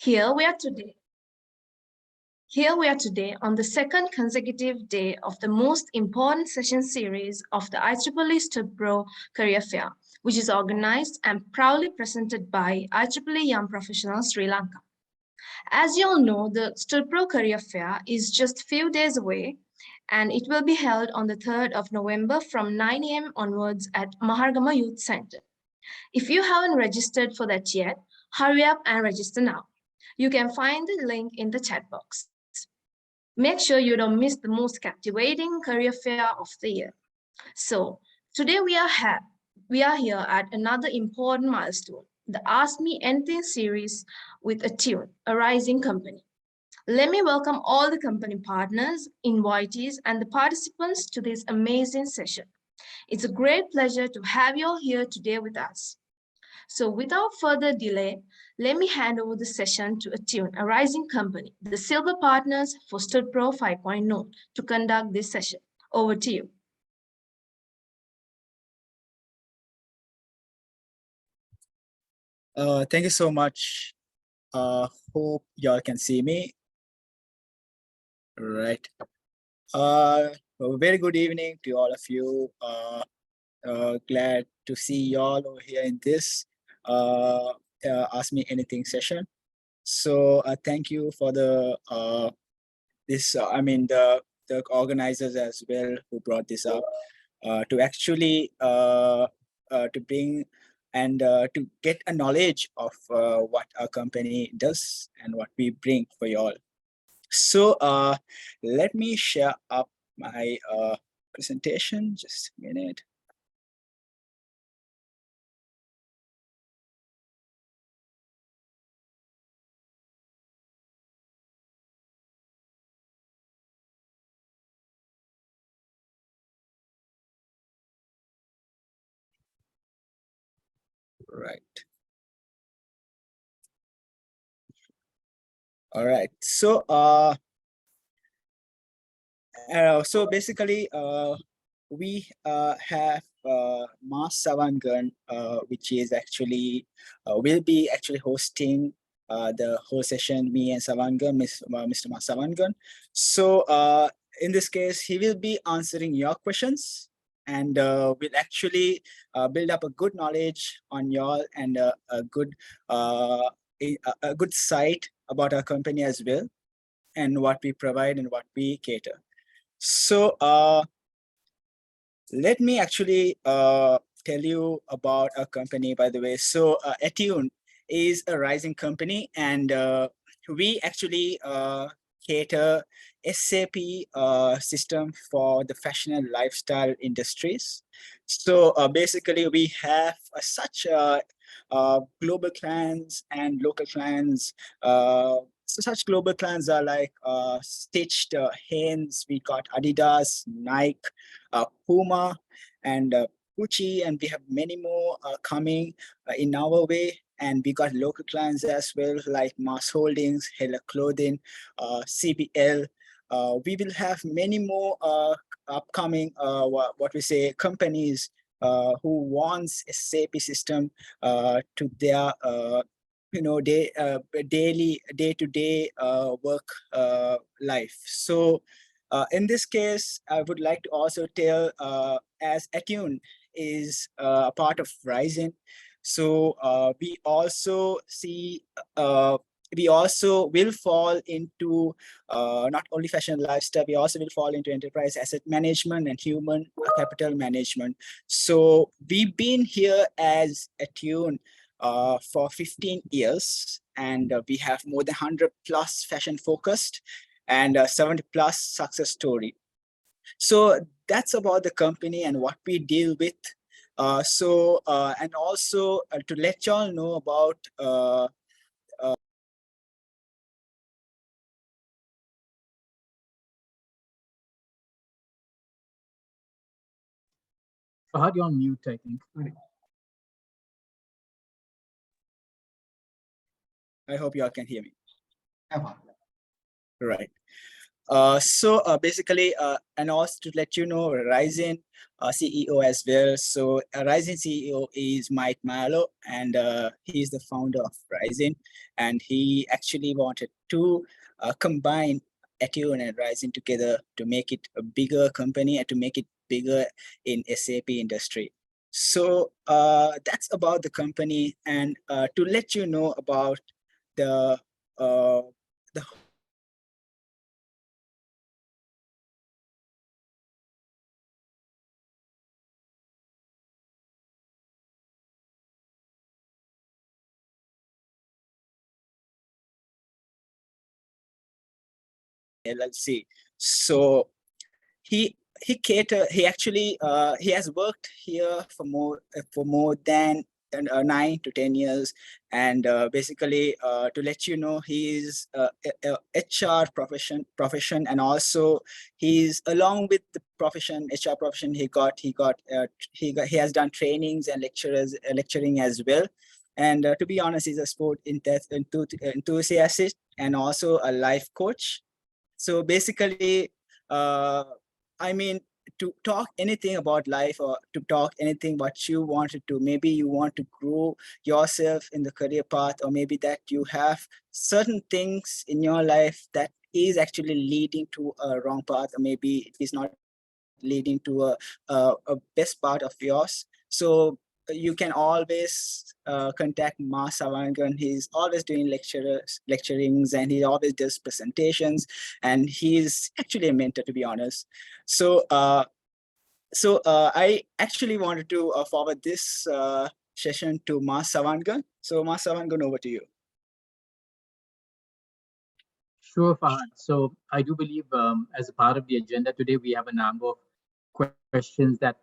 Here we are today. Here we are today on the second consecutive day of the most important session series of the IEEE Stud Pro Career Fair, which is organized and proudly presented by IEEE Young Professionals Sri Lanka. As you all know, the Stud Pro Career Fair is just a few days away, and it will be held on the 3rd of November from 9 a.m. onwards at Mahargama Youth Center. If you haven't registered for that yet, hurry up and register now. You can find the link in the chat box. Make sure you don't miss the most captivating career fair of the year. So, today we are here at another important milestone, the Ask Me Anything series with Attune, a rising company. Let me welcome all the company partners, invitees, and the participants to this amazing session. It's a great pleasure to have you all here today with us. So without further delay, let me hand over the session to Attune, a rising company, the silver partners for Stud Pro 5.0, to conduct this session. Over to you. Thank you so much. Hope y'all can see me. Right. A very good evening to all of you. Glad to see y'all over here in this Ask Me Anything session. So thank you for the the organizers as well who brought this up to actually to bring and to get a knowledge of what our company does and what we bring for y'all. So let me share up my presentation, just a minute. Right. All right. So so basically we have Mas Savangan, which is actually will be actually hosting the whole session. Me and Savangan, Mr. Mas Savangan. So in this case, he will be answering your questions, and will actually build up a good knowledge on y'all and a good site about our company as well, and what we provide and what we cater. So let me actually tell you about our company, by the way. So Attune is a rising company, and we actually cater SAP system for the fashion and lifestyle industries. So basically we have such global clients and local clients. So such global clients are like Stitched, Hanes, we got Adidas, Nike, Puma, and Gucci, and we have many more coming in our way. And we got local clients as well, like Mars Holdings, Hella Clothing, CPL. We will have many more upcoming, what we say, companies who wants a SAP system to their daily day-to-day work life. So in this case, I would like to also tell, as Attune is a part of Rising, so we also see we also will fall into not only fashion and lifestyle, we also will fall into enterprise asset management and human capital management. So we've been here as Attune for 15 years, and we have more than 100 plus fashion focused and 70 plus success story. So that's about the company and what we deal with. And also to let y'all know about Fahad, you're on mute, I think. I hope y'all can hear me. Yeah. Right. Basically, and also to let you know, Ryzen CEO as well. So Ryzen CEO is Mike Malo, and he's the founder of Ryzen, and he actually wanted to combine Attune and Ryzen together to make it a bigger company and to make it bigger in SAP industry. So that's about the company, and to let you know about the uh, the LLC. So he he actually he has worked here for more than 9 to 10 years, and basically to let you know, he's HR profession, and also he's along with the profession, HR profession, he has done trainings and lecturing as well. And to be honest, he's a enthusiast and also a life coach. So basically, uh, I mean, to talk anything about life or to talk anything what you wanted to, maybe you want to grow yourself in the career path, or maybe that you have certain things in your life that is actually leading to a wrong path, or maybe it is not leading to a best part of yours. So you can always contact Mas Savangan. He's always doing lecturings, and he always does presentations, and he's actually a mentor, to be honest. So I actually wanted to forward this session to Mas Savangan. So Mas Savangan, over to you. Sure, Fahad. So I do believe as a part of the agenda today, we have a number of questions that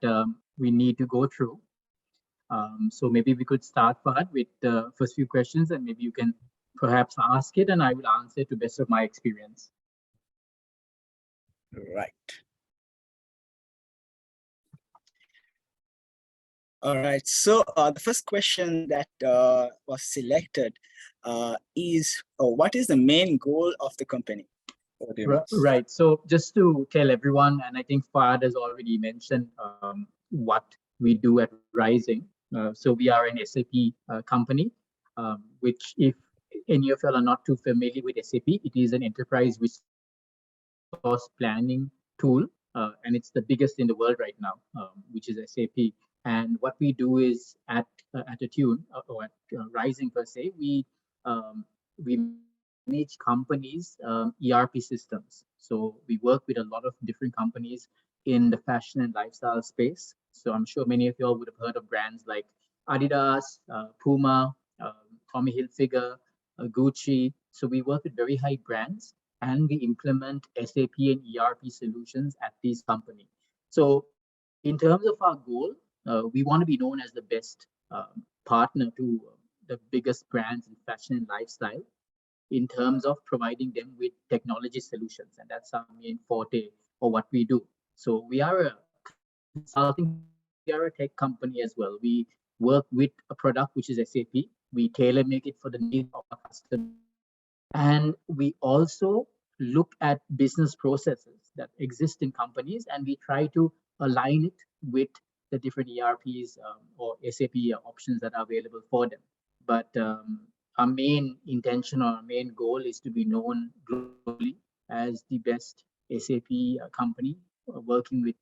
we need to go through. So maybe we could start, Fahad, with the first few questions, and maybe you can perhaps ask it and I will answer to best of my experience. Right. All right. So the first question that was selected is, what is the main goal of the company? Right. So just to tell everyone, and I think Fahad has already mentioned what we do at Rising. So we are an SAP company, which if any of y'all are not too familiar with SAP, it is an enterprise resource planning tool, and it's the biggest in the world right now, which is SAP. And what we do is at Attune or at Rising per se, we manage companies' ERP systems. So we work with a lot of different companies in the fashion and lifestyle space. So I'm sure many of y'all would have heard of brands like Adidas, Puma, Tommy Hilfiger, Gucci. So we work with very high brands and we implement SAP and ERP solutions at these companies. So in terms of our goal, we want to be known as the best partner to the biggest brands in fashion and lifestyle in terms of providing them with technology solutions. And that's our main forte or what we do. So we are a consulting company, we are a tech company as well. We work with a product which is SAP. We tailor make it for the needs of our customers. And we also look at business processes that exist in companies and we try to align it with the different ERPs or SAP options that are available for them. But our main intention or our main goal is to be known globally as the best SAP company working with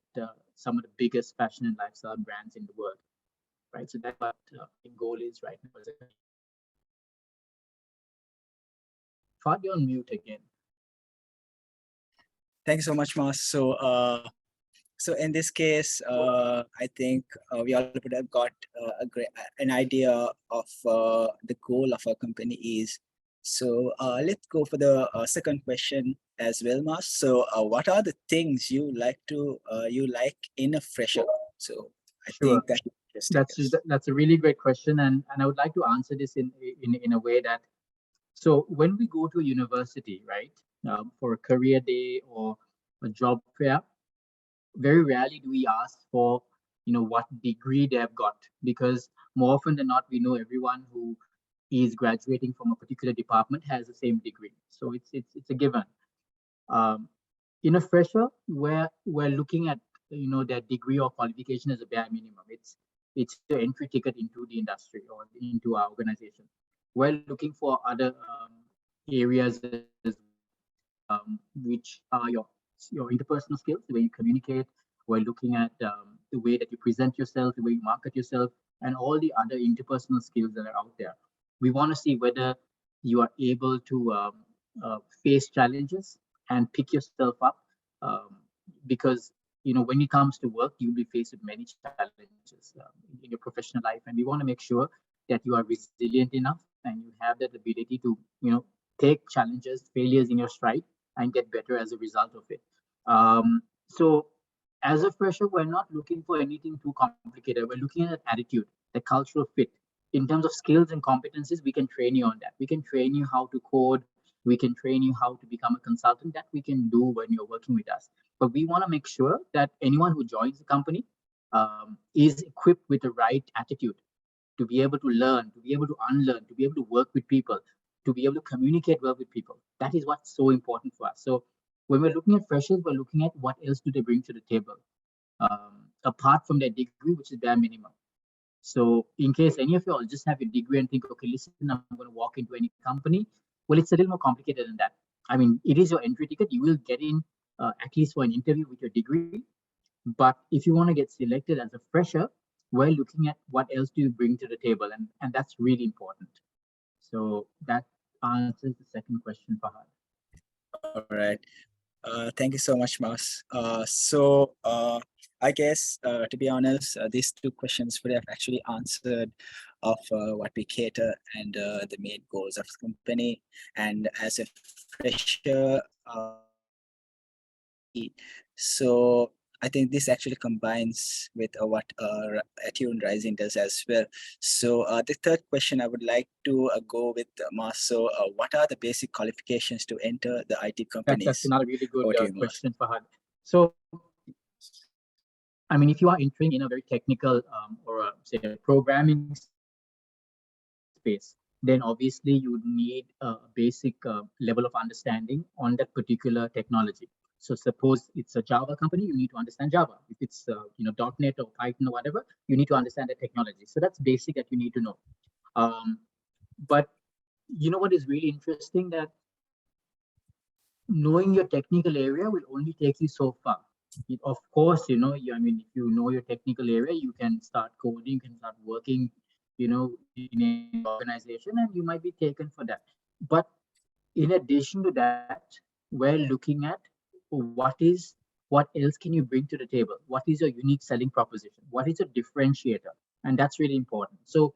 some of the biggest fashion and lifestyle brands in the world. Right, so that's what our main goal is right now as a company. Fad, you're on mute again. Thank you so much, Mas. So in this case, I think we all would have got an idea of the goal of our company is. So let's go for the second question as well, Mas. So what are the things you like in a fresher? So I Sure. think That's a really great question, and I would like to answer this in a way that, so when we go to a university, right, for a career day or a job fair, very rarely do we ask for, what degree they have got, because more often than not, we know everyone who is graduating from a particular department has the same degree. So it's a given. in a fresher, where we're looking at their degree or qualification as a bare minimum. It's your entry ticket into the industry or into our organization. We're looking for other areas as well, which are your interpersonal skills, the way you communicate. We're looking at the way that you present yourself, the way you market yourself, and all the other interpersonal skills that are out there. We want to see whether you are able to face challenges and pick yourself up, um, because when it comes to work, you'll be faced with many challenges in your professional life, and we want to make sure that you are resilient enough and you have that ability to take challenges, failures in your stride, and get better as a result of it. So as a fresher, we're not looking for anything too complicated. We're looking at attitude, the cultural fit. In terms of skills and competencies, we can train you on that. We can train you how to code. We can train you how to become a consultant. That we can do when you're working with us. But we want to make sure that anyone who joins the company is equipped with the right attitude to be able to learn, to be able to unlearn, to be able to work with people, to be able to communicate well with people. That is what's so important for us. So when we're looking at freshers, we're looking at what else do they bring to the table, apart from their degree, which is bare minimum. So in case any of you all just have a degree and think, okay, listen, I'm going to walk into any company, well, it's a little more complicated than that. I mean, it is your entry ticket. You will get in at least for an interview with your degree. But if you want to get selected as a fresher, we're looking at what else do you bring to the table, and that's really important. So that answers the second question, Fahad. All right. Thank you so much, Mas. So I guess, to be honest, these two questions would have actually answered of what we cater and the main goals of the company. And as a fresher, so I think this actually combines with what Attune Rising does as well. So the third question I would like to go with Mas. So what are the basic qualifications to enter the IT companies? That's another really good Over to you, Mas. question, Fahad. So, I mean, if you are entering in a very technical or say a programming space, then obviously you would need a basic level of understanding on that particular technology. So suppose it's a Java company, you need to understand Java. If it's .NET or Python or whatever, you need to understand the technology. So that's basic that you need to know. Um, but what is really interesting, that knowing your technical area will only take you so far. Of course, I mean, if you know your technical area, you can start coding, you can start working, in any organization, and you might be taken for that. But in addition to that, we're looking at what else can you bring to the table? What is your unique selling proposition? What is a differentiator? And that's really important. So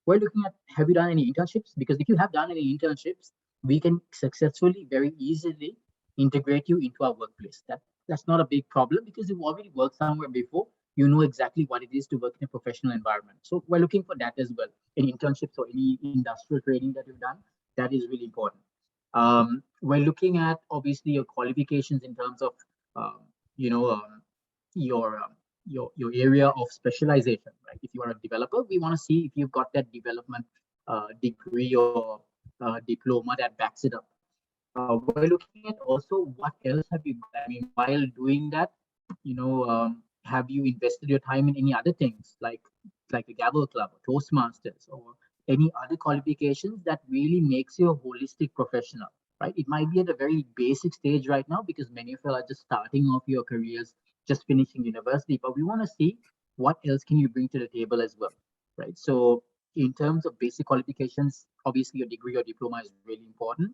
we're looking at, have you done any internships? Because if you have done any internships, we can successfully, very easily integrate you into our workplace. That's not a big problem because you've already worked somewhere before. You know exactly what it is to work in a professional environment. So we're looking for that as well. Any internships or any industrial training that you've done, that is really important. We're looking at obviously your qualifications in terms of um, you know um, your your area of specialization, right? If you are a developer, we want to see if you've got that development degree or diploma that backs it up. We're looking at also what else have you got. I mean, while doing that, have you invested your time in any other things like the Gavel Club or Toastmasters or any other qualifications that really makes you a holistic professional, right? It might be at a very basic stage right now because many of you are just starting off your careers, just finishing university, but we want to see what else can you bring to the table as well, right? So in terms of basic qualifications, obviously your degree or diploma is really important.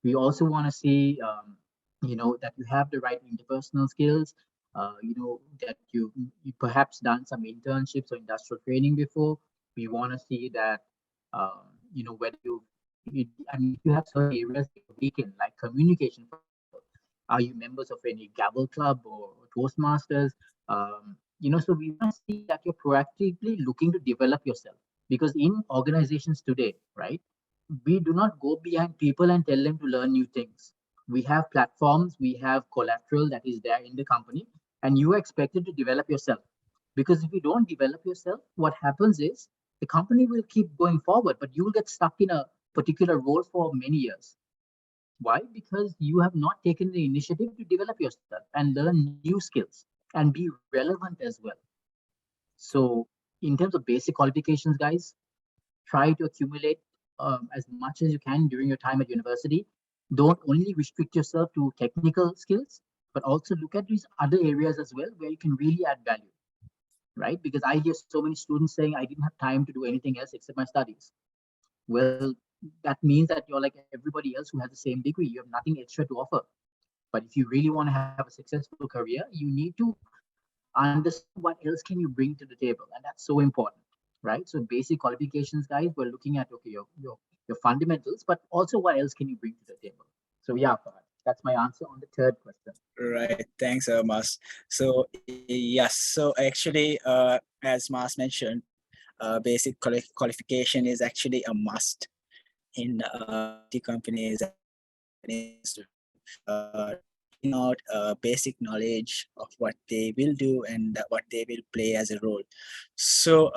We also want to see, that you have the right interpersonal skills, that you perhaps done some internships or industrial training before. We want to see that, whether I mean, if you have certain areas that you're weak in, like communication, for example, are you members of any Gavel Club or Toastmasters? So we want to see that you're proactively looking to develop yourself, because in organizations today, right, we do not go behind people and tell them to learn new things. We have platforms, we have collateral that is there in the company, and you are expected to develop yourself. Because if you don't develop yourself, what happens is the company will keep going forward, but you will get stuck in a particular role for many years. Why? Because you have not taken the initiative to develop yourself and learn new skills and be relevant as well. So, in terms of basic qualifications, guys, try to accumulate as much as you can during your time at university. Don't only restrict yourself to technical skills, but also look at these other areas as well where you can really add value, right? Because I hear so many students saying, I didn't have time to do anything else except my studies. Well, that means that you're like everybody else who has the same degree. You have nothing extra to offer. But if you really want to have a successful career, you need to understand what else can you bring to the table. And that's so important, right? So basic qualifications, guys, we're looking at, okay, your fundamentals, but also what else can you bring to the table? So yeah, Fahad, that's my answer on the third question. Right. Thanks, Mas. So yes. So actually, as Mas mentioned, basic qualification is actually a must in IT companies and companies to bring out basic knowledge of what they will do and what they will play as a role. So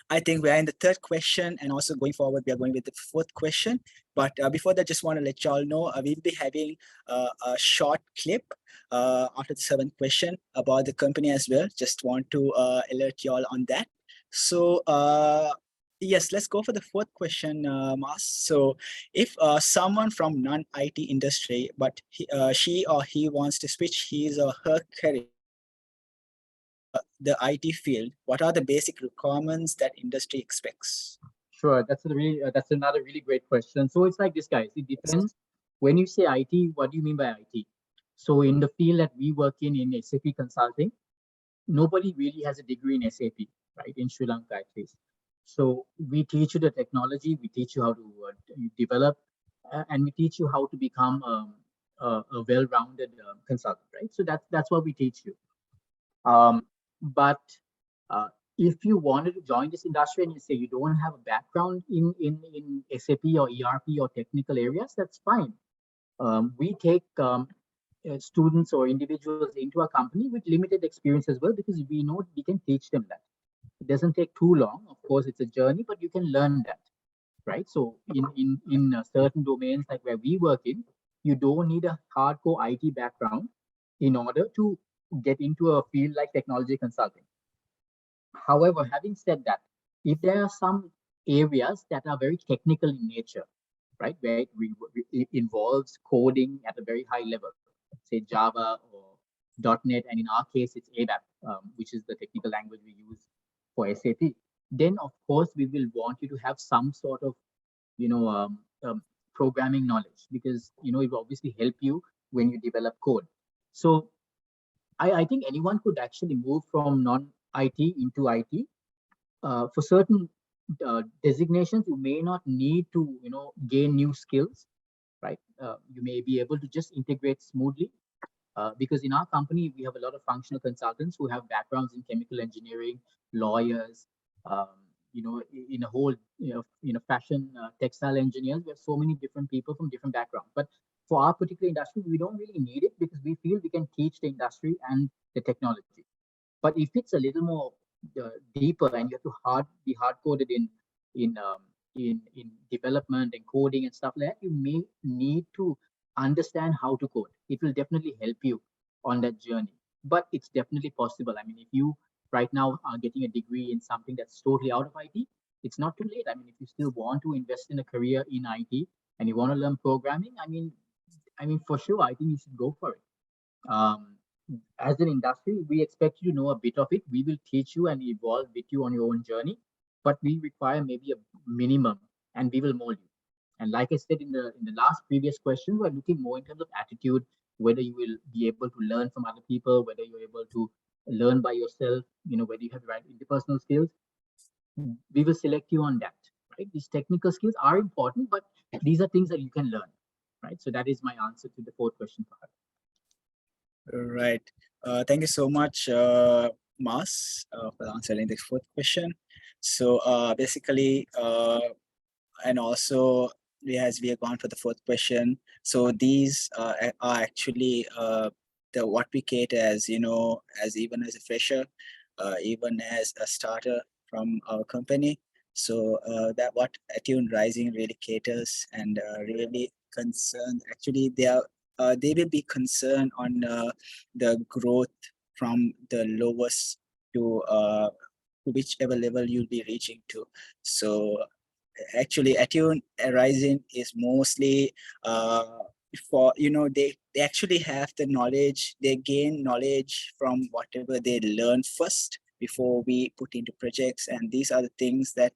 I think we are in the third question, and also going forward, we are going with the fourth question. But before that, just want to let y'all know we'll be having a short clip after the seventh question about the company as well. Just want to alert y'all on that. So yes, let's go for the fourth question, Mas. So if someone from non-IT industry, but she or he wants to switch his or her career the IT field, what are the basic requirements that industry expects? Sure, that's another really great question. So it's like this, guys. It depends. When you say IT, what do you mean by IT? So in the field that we work in SAP consulting, nobody really has a degree in SAP, right? In Sri Lanka, at least. So we teach you the technology, we teach you how to develop, and we teach you how to become a well-rounded consultant, right? So that's what we teach you. But uh, if you wanted to join this industry and you say you don't have a background in SAP or ERP or technical areas, that's fine. We take students or individuals into our company with limited experience as well, because we know we can teach them that. It doesn't take too long. Of course, it's a journey, but you can learn that, right? So in certain domains like where we work in, you don't need a hardcore IT background in order to get into a field like technology consulting. However, having said that, if there are some areas that are very technical in nature, right, where it involves coding at a very high level, say Java or .NET, and in our case, it's ABAP, which is the technical language we use for SAP, then of course we will want you to have some sort of, you know, programming knowledge, because, it will obviously help you when you develop code. So I think anyone could actually move from non-IT into IT. For certain designations, you may not need to, gain new skills, right? You may be able to just integrate smoothly, because in our company, we have a lot of functional consultants who have backgrounds in chemical engineering, lawyers, um, in a whole, fashion, textile engineers. We have so many different people from different backgrounds. But for our particular industry, we don't really need it, because we feel we can teach the industry and the technology. But if it's a little more deeper, and you have to be hard coded in in development and coding and stuff like that, you may need to understand how to code. It will definitely help you on that journey. But it's definitely possible. I mean, if you right now are getting a degree in something that's totally out of IT, it's not too late. I mean, if you still want to invest in a career in IT and you want to learn programming, I mean, for sure, I think you should go for it. Um, as an industry, we expect you to know a bit of it. We will teach you and evolve with you on your own journey, but we require maybe a minimum, and we will mold you. And like I said in the last previous question, we're looking more in terms of attitude, whether you will be able to learn from other people, whether you're able to learn by yourself, whether you have the right interpersonal skills. We will select you on that, right? These technical skills are important, but these are things that you can learn, right? So that is my answer to the fourth question, Fahad. Right. Thank you so much, Mas, for answering the fourth question. So basically, and also as we have gone for the fourth question, so these are actually the what we cater as, as even as a fresher, even as a starter from our company. So that what Attune Rising really caters and really concerned. Actually, they will be concerned on the growth from the lowest to whichever level you'll be reaching to. So actually, Attune Rising is mostly uh, for, they actually have the knowledge, they gain knowledge from whatever they learn first before we put into projects, and these are the things that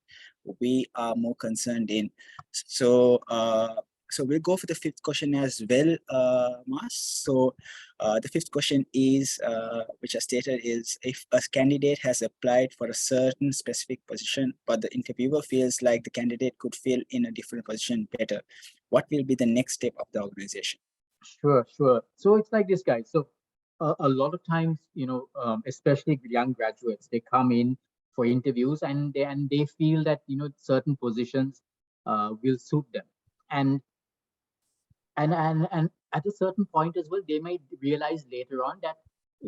we are more concerned in. So so we'll go for the fifth question as well, Mas. So the fifth question is, which I stated, is if a candidate has applied for a certain specific position, but the interviewer feels like the candidate could fill in a different position better, what will be the next step of the organization? Sure. So it's like this, guys. So a lot of times, especially young graduates, they come in for interviews and they feel that certain positions will suit them, and and at a certain point as well, they might realize later on that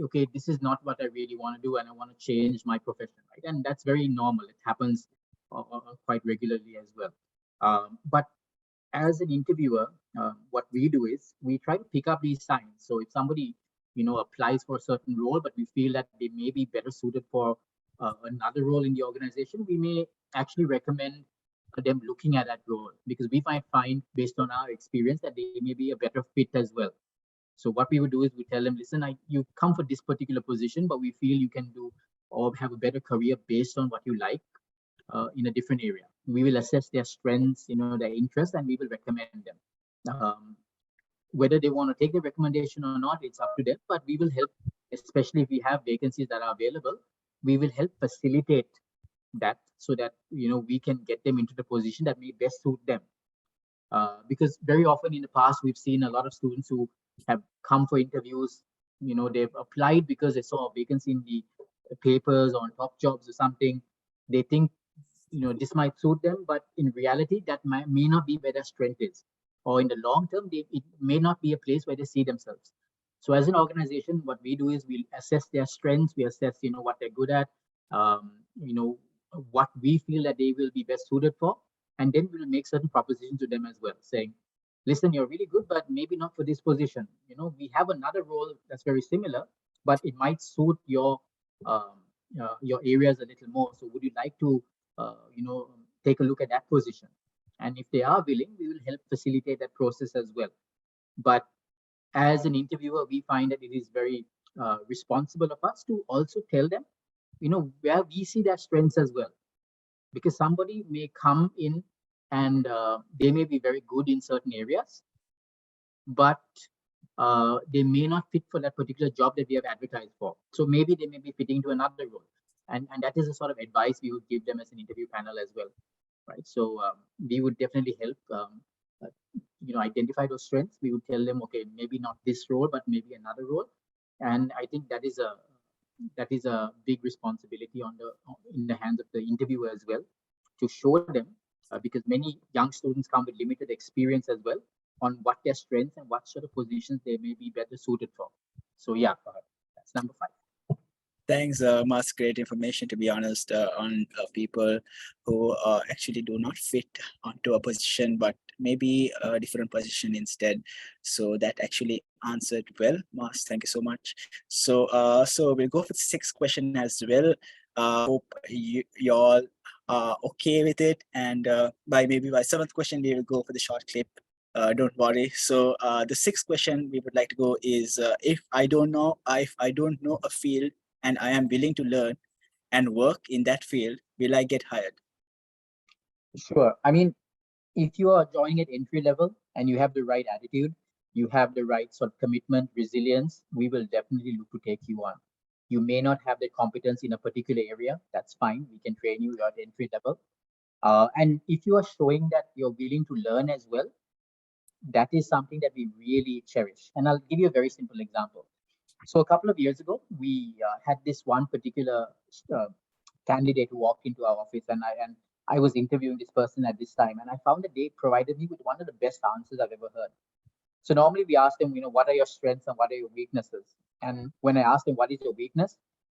okay, this is not what I really want to do, and I want to change my profession, right? And that's very normal. It happens quite regularly as well. But as an interviewer, what we do is we try to pick up these signs. So if somebody, applies for a certain role, but we feel that they may be better suited for another role in the organization, we may actually recommend them looking at that role, because we might find, based on our experience, that they may be a better fit as well. So what we would do is we tell them, listen, you come for this particular position, but we feel you can do or have a better career based on what you like in a different area. We will assess their strengths, their interests, and we will recommend them. Whether they want to take the recommendation or not, it's up to them. But we will help, especially if we have vacancies that are available. We will help facilitate that so that we can get them into the position that may best suit them. Because very often in the past we've seen a lot of students who have come for interviews. They've applied because they saw a vacancy in the papers or on top jobs or something. They think this might suit them, but in reality that may not be where their strength is, or in the long term it may not be a place where they see themselves. So as an organization, what we do is we assess their strengths, we assess what they're good at, um, you know what we feel that they will be best suited for, and then we'll make certain propositions to them as well, saying, listen, you're really good, but maybe not for this position. We have another role that's very similar, but it might suit your areas a little more. So would you like to take a look at that position? And if they are willing, we will help facilitate that process as well. But as an interviewer, we find that it is very responsible of us to also tell them, where we see their strengths as well. Because somebody may come in and they may be very good in certain areas, but they may not fit for that particular job that we have advertised for. So maybe they may be fitting to another role. And that is the sort of advice we would give them as an interview panel as well, right? So we would definitely help identify those strengths. We would tell them, okay, maybe not this role, but maybe another role. And I think that is a big responsibility in the hands of the interviewer as well, to show them, because many young students come with limited experience as well on what their strengths and what sort of positions they may be better suited for. So yeah, that's number 5. Thanks, Mas. Great information, to be honest, on people who actually do not fit onto a position, but maybe a different position instead. So that actually answered well, Mas. Thank you so much. So we'll go for the 6th question as well. Hope you all are okay with it, and by 7th question we will go for the short clip. Don't worry. So the 6th question we would like to go is, if I don't know a field and I am willing to learn and work in that field, will I get hired? Sure. I mean, if you are joining at entry level and you have the right attitude, you have the right sort of commitment, resilience, we will definitely look to take you on. You may not have the competence in a particular area. That's fine. We can train you at entry level. And if you are showing that you're willing to learn as well, that is something that we really cherish. And I'll give you a very simple example. So a couple of years ago, we had this one particular candidate who walked into our office, and I was interviewing this person at this time, and I found that they provided me with one of the best answers I've ever heard. So normally we ask them, what are your strengths and what are your weaknesses? And when I asked them, what is your weakness?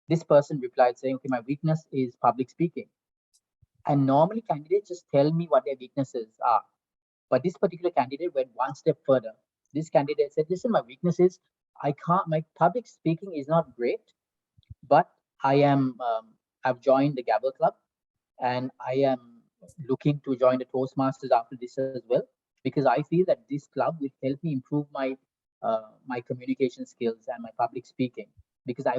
This person replied saying, okay, my weakness is public speaking. And normally candidates just tell me what their weaknesses are. But this particular candidate went one step further. This candidate said, listen, my weakness is my public speaking is not great, but I've joined the Gabble Club and I am looking to join the Toastmasters after this as well, because I feel that this club will help me improve my communication skills and my public speaking. Because I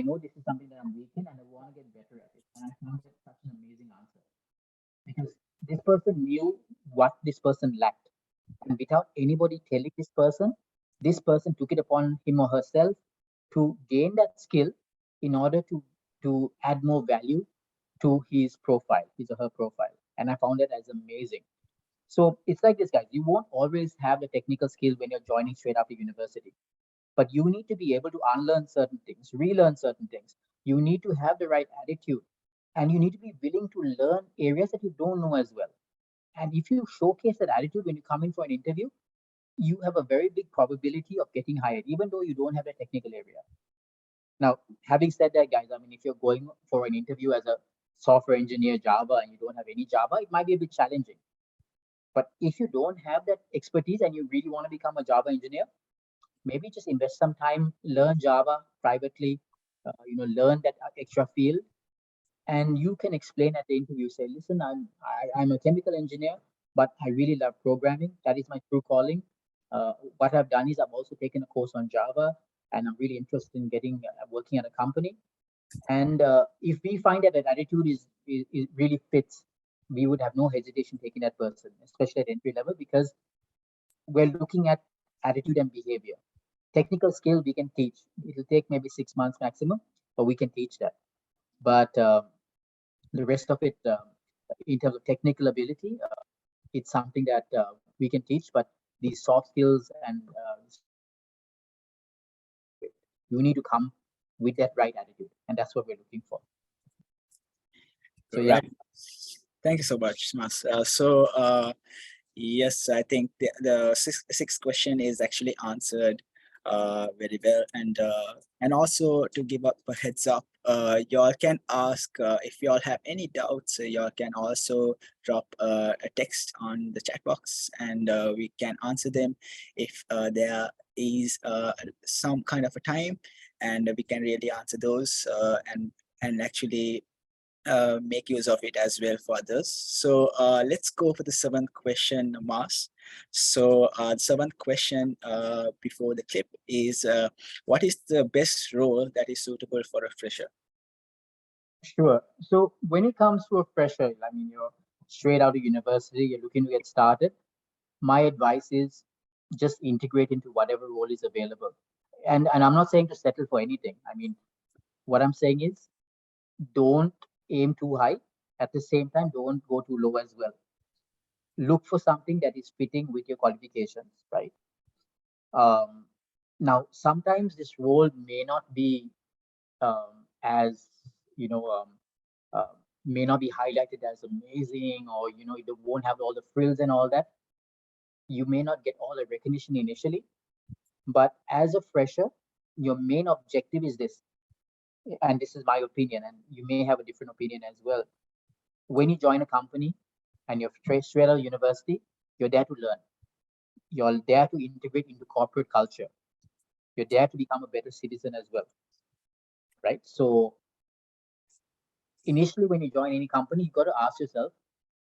know this is something that I'm weak in, and I want to get better at it. And I found that such an amazing answer because this person knew what this person lacked, and without anybody telling this person took it upon him or herself to gain that skill in order to add more value to his profile, his or her profile. And I found that as amazing. So it's like this, guys. You won't always have the technical skill when you're joining straight after university, but you need to be able to unlearn certain things, relearn certain things. You need to have the right attitude, and you need to be willing to learn areas that you don't know as well. And if you showcase that attitude when you come in for an interview, you have a very big probability of getting hired, even though you don't have a technical area. Now, having said that, guys, I mean, if you're going for an interview as a software engineer, Java, and you don't have any Java, it might be a bit challenging. But if you don't have that expertise and you really want to become a Java engineer, maybe just invest some time, learn Java privately, learn that extra field, and you can explain at the interview. Say, listen, I'm a chemical engineer, but I really love programming. That is my true calling. What I've done is I've also taken a course on Java, and I'm really interested in getting working at a company. And if we find that that attitude is really fits, we would have no hesitation taking that person, especially at entry level, because we're looking at attitude and behavior. Technical skill we can teach. It'll take maybe 6 months maximum, but we can teach that. But the rest of it, in terms of technical ability, it's something that we can teach. But these soft skills and you need to come with that right attitude, and that's what we're looking for. So yeah. Right. Thank you so much, Mas. Yes, I think the sixth question is actually answered very well, and also to give up a heads up, y'all can ask if y'all have any doubts. Y'all can also drop a text on the chat box, and we can answer them if there is some kind of a time, and we can really answer those and actually make use of it as well for others. So let's go for the seventh question, Mas. So the seventh question before the clip is, what is the best role that is suitable for a fresher? Sure. So when it comes to a fresher, I mean, you're straight out of university, you're looking to get started. My advice is just integrate into whatever role is available. And I'm not saying to settle for anything. I mean, what I'm saying is don't aim too high. At the same time, don't go too low as well. Look for something that is fitting with your qualifications, right? Um, Now, sometimes this role may not be as you know may not be highlighted as amazing, or it won't have all the frills and all that. You may not get all the recognition initially, but as a fresher, your main objective is this, and this is my opinion, and you may have a different opinion as well. When you join a company and you're straight out of university, you're there to learn. You're there to integrate into corporate culture. You're there to become a better citizen as well, right? So initially, when you join any company, you got to ask yourself,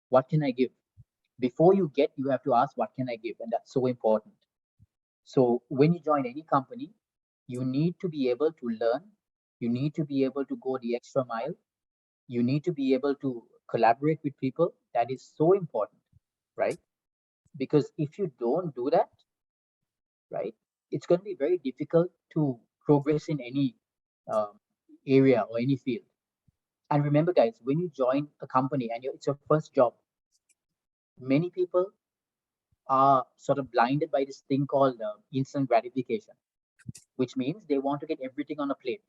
what can I give? Before you get, you have to ask, what can I give? And that's so important. So when you join any company, you need to be able to learn. You need to be able to go the extra mile. You need to be able to collaborate with people. That is so important, right? Because if you don't do that, right, it's going to be very difficult to progress in any um, area or any field. And remember, guys, when you join a company and it's your first job, many people are sort of blinded by this thing called instant gratification, which means they want to get everything on a plate.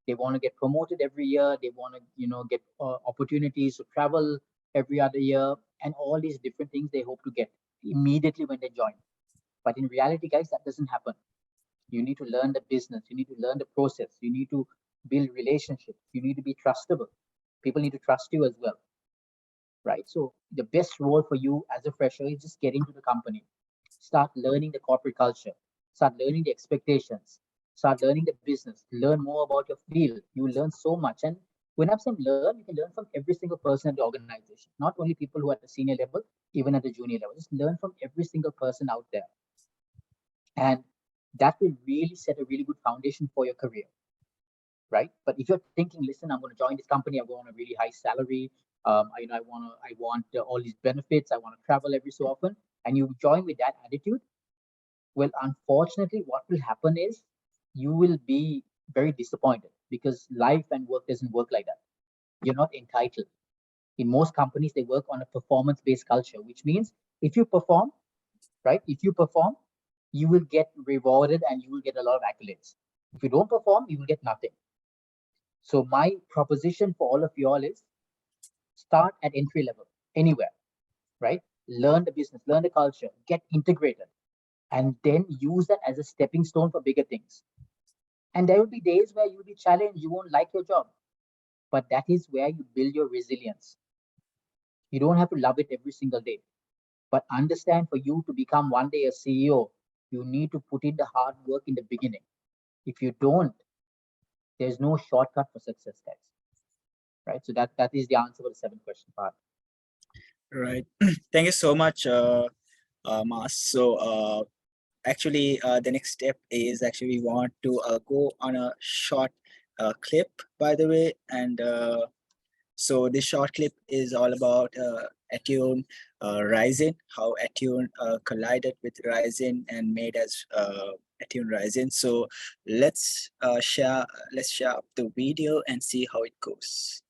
They want to get promoted every year. They want to, get opportunities to travel every other year, and all these different things they hope to get immediately when they join. But in reality, guys, that doesn't happen. You need to learn the business. You need to learn the process. You need to build relationships. You need to be trustable. People need to trust you as well. right? So the best role for you as a fresher is just get into the company, start learning the corporate culture, start learning the expectations, start learning the business, learn more about your field. You will learn so much. And when I'm saying learn, you can learn from every single person in the organization, not only people who are at the senior level, even at the junior level. Just learn from every single person out there. And that will really set a really good foundation for your career, right? But if you're thinking, listen, I'm going to join this company, I'm going on a really high salary, I want all these benefits, I want to travel every so often, and you join with that attitude, well, unfortunately, what will happen is you will be very disappointed because life and work doesn't work like that. You're not entitled. In most companies, they work on a performance-based culture, which means if you perform, right? If you perform, you will get rewarded and you will get a lot of accolades. If you don't perform, you will get nothing. So my proposition for all of you all is start at entry level, anywhere, right? Learn the business, learn the culture, get integrated, and then use that as a stepping stone for bigger things. And there will be days where you'll be challenged, you won't like your job, but that is where you build your resilience. You don't have to love it every single day, but understand for you to become one day a CEO, you need to put in the hard work in the beginning. If you don't, there's no shortcut for success, guys. Right? So that is the answer for the 7th question part. Right. Thank you so much, Mas. So actually, the next step is actually we want to go on a short clip, by the way. And so this short clip is all about Attune Ryzen, how Attune collided with Ryzen and made as Attune Ryzen. So let's share up the video and see how it goes.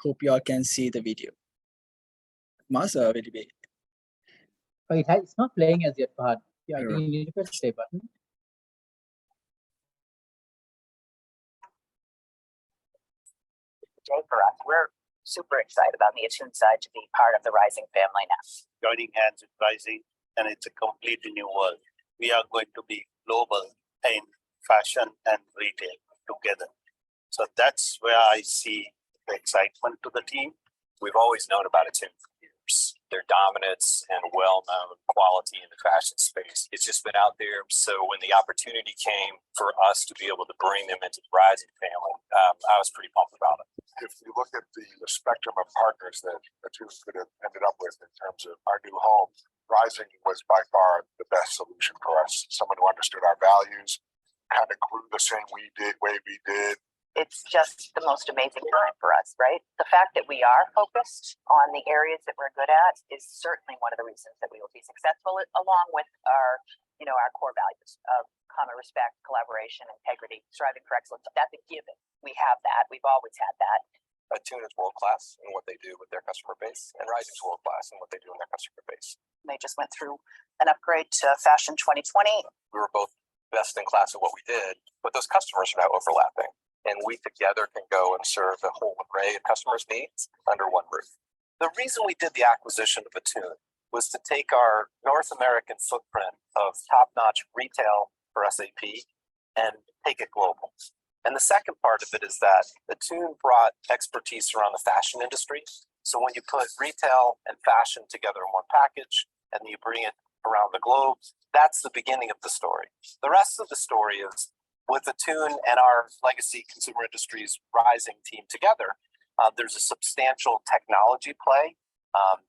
Hope you all can see the video. Masa will be. Oh, it's not playing as yet, Fahad. Yeah, I think Right. you need to press the play button. Day for us. We're super excited on the Attune side to be part of the Rising family now. Joining hands with Rising, and it's a completely new world. We are going to be global in fashion and retail together. So that's where I see the excitement to the team. We've always known about Attune for years. Their dominance and well-known quality in the fashion space. It's just been out there. So when the opportunity came for us to be able to bring them into the Rising family, I was pretty pumped about it. If you look at the spectrum of partners that Attune could have ended up with in terms of our new home, Rising was by far the best solution for us. Someone who understood our values, kind of grew the same way we did. It's just the most amazing time for us, right? The fact that we are focused on the areas that we're good at is certainly one of the reasons that we will be successful, along with our, our core values of common respect, collaboration, integrity, striving for excellence. That's a given. We have that. We've always had that. Attune is world-class in what they do with their customer base, and Rising is world-class in what they do in their customer base. They just went through an upgrade to Fashion 2020. We were both best in class at what we did, but those customers are now overlapping. And we together can go and serve a whole array of customers' needs under one roof. The reason we did the acquisition of Attune was to take our North American footprint of top-notch retail for SAP and take it global. And the second part of it is that Attune brought expertise around the fashion industry. So when you put retail and fashion together in one package and you bring it around the globe, that's the beginning of the story. The rest of the story is with Attune and our legacy consumer industries Rising team together, there's a substantial technology play,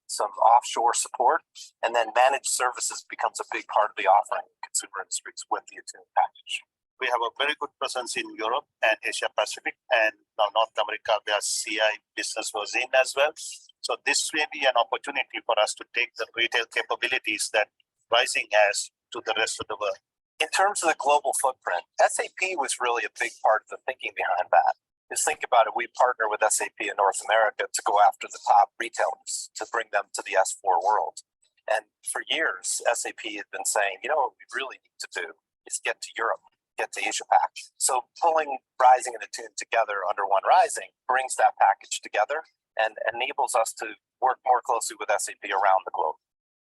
some offshore support, and then managed services becomes a big part of the offering in consumer industries with the Attune package. We have a very good presence in Europe and Asia Pacific, and now North America, where CI business was in as well. So this may be an opportunity for us to take the retail capabilities that Rising has to the rest of the world. In terms of the global footprint, SAP was really a big part of the thinking behind that. Just think about it, we partner with SAP in North America to go after the top retailers, to bring them to the S4 world. And for years, SAP had been saying, what we really need to do is get to Europe, get to Asia Pac. So pulling Rising and Attune together under one Rising brings that package together and enables us to work more closely with SAP around the globe.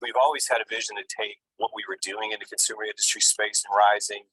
We've always had a vision to take what we were doing in the consumer industry space and rising,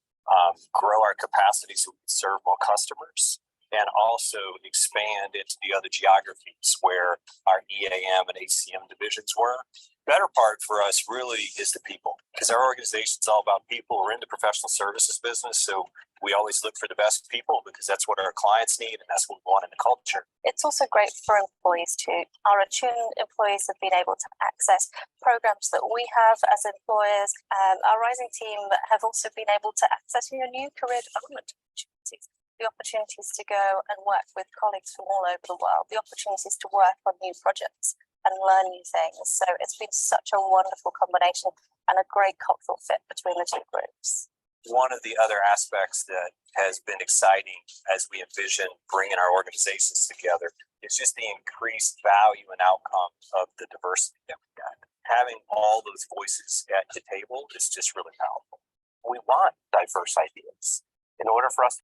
grow our capacity so we can serve more customers, and also expand into the other geographies where our EAM and ACM divisions were. Better part for us really is the people, because our organization is all about people. We're in the professional services business, so we always look for the best people because that's what our clients need and that's what we want in the culture. It's also great for employees too. Our Attune employees have been able to access programs that we have as employers. Our Rising team have also been able to access new career development opportunities. The opportunities to go and work with colleagues from all over the world, the opportunities to work on new projects and learn new things. So it's been such a wonderful combination and a great cultural fit between the two groups. One of the other aspects that has been exciting as we envision bringing our organizations together is just the increased value and outcome of the diversity that we got. Having all those voices at the table is just really powerful. We want diverse ideas. In order for us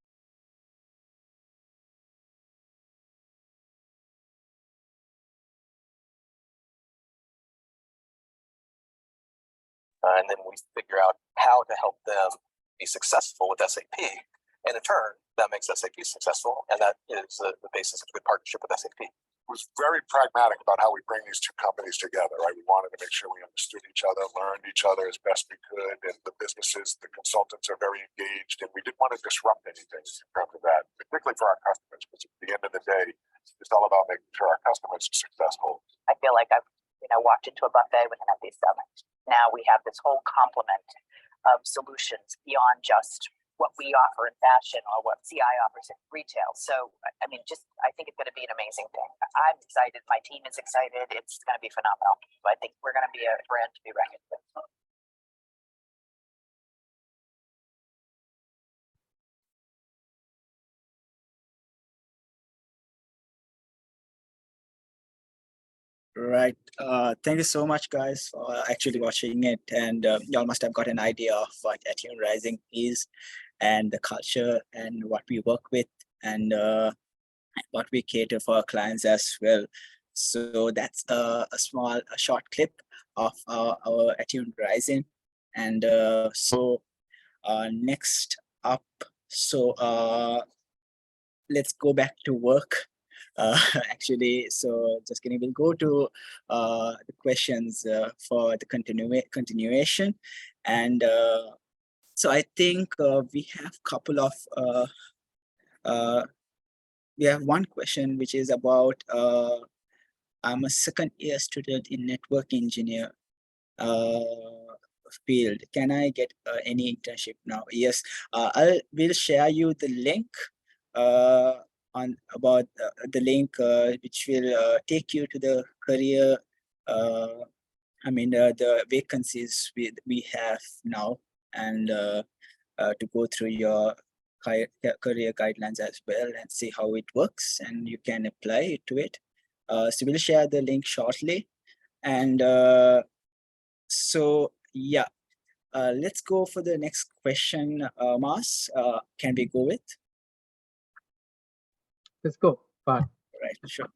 and then we figure out how to help them be successful with SAP. And in turn, that makes SAP successful. And that is the basis of a good partnership with SAP. It was very pragmatic about how we bring these two companies together, right? We wanted to make sure we understood each other, learned each other as best we could. And the businesses, the consultants are very engaged. And we didn't want to disrupt anything in terms of that, particularly for our customers, because at the end of the day, it's all about making sure our customers are successful. I feel like I've walked into a buffet with an empty stomach. Now we have this whole complement of solutions beyond just what we offer in fashion or what CI offers in retail. So, I mean, I think it's going to be an amazing thing. I'm excited. My team is excited. It's going to be phenomenal. I think we're going to be a brand to be reckoned with. Right. Thank you so much, guys, for actually watching it. And y'all must have got an idea of what Attune Rising is and the culture and what we work with and what we cater for our clients as well. So that's a short clip of our Attune Rising. And so next up, so let's go back to work. Actually, so just kidding, we'll go to the questions for the continuation. And so I think we have a couple of we have one question which is about I'm a second year student in network engineer field. Can I get any internship now? Yes, we'll share you the link on about the link which will take you to the career the vacancies we have now, and to go through your career guidelines as well and see how it works and you can apply to it. So we'll share the link shortly. And so yeah, let's go for the next question. Mas, can we go with? Let's go. Fine. Right, sure.